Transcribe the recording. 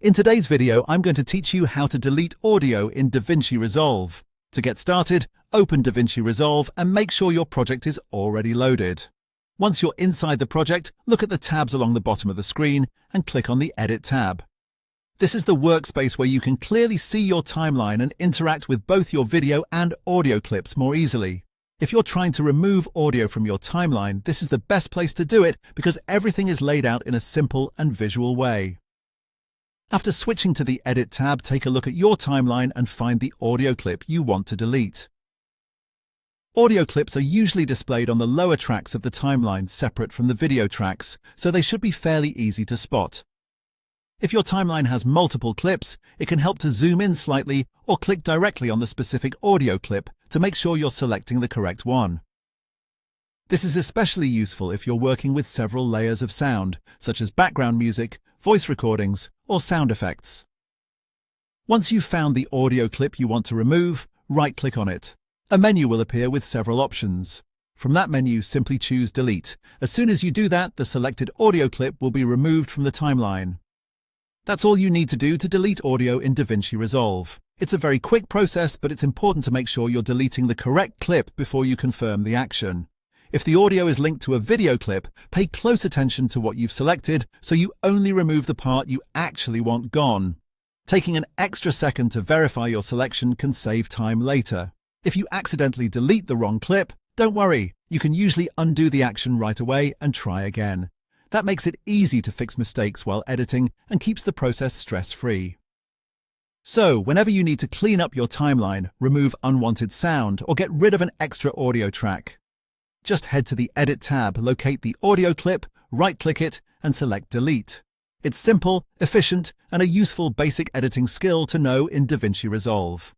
In today's video, I'm going to teach you how to delete audio in DaVinci Resolve. To get started, open DaVinci Resolve and make sure your project is already loaded. Once you're inside the project, look at the tabs along the bottom of the screen and click on the Edit tab. This is the workspace where you can clearly see your timeline and interact with both your video and audio clips more easily. If you're trying to remove audio from your timeline, this is the best place to do it because everything is laid out in a simple and visual way. After switching to the Edit tab, take a look at your timeline and find the audio clip you want to delete. Audio clips are usually displayed on the lower tracks of the timeline, separate from the video tracks, so they should be fairly easy to spot. If your timeline has multiple clips, it can help to zoom in slightly or click directly on the specific audio clip to make sure you're selecting the correct one. This is especially useful if you're working with several layers of sound, such as background music, voice recordings, or sound effects. Once you've found the audio clip you want to remove, right-click on it. A menu will appear with several options. From that menu, simply choose Delete. As soon as you do that, the selected audio clip will be removed from the timeline. That's all you need to do to delete audio in DaVinci Resolve. It's a very quick process, but it's important to make sure you're deleting the correct clip before you confirm the action. If the audio is linked to a video clip, pay close attention to what you've selected so you only remove the part you actually want gone. Taking an extra second to verify your selection can save time later. If you accidentally delete the wrong clip, don't worry, you can usually undo the action right away and try again. That makes it easy to fix mistakes while editing and keeps the process stress-free. So, whenever you need to clean up your timeline, remove unwanted sound, or get rid of an extra audio track, just head to the Edit tab, locate the audio clip, right-click it, and select Delete. It's simple, efficient, and a useful basic editing skill to know in DaVinci Resolve.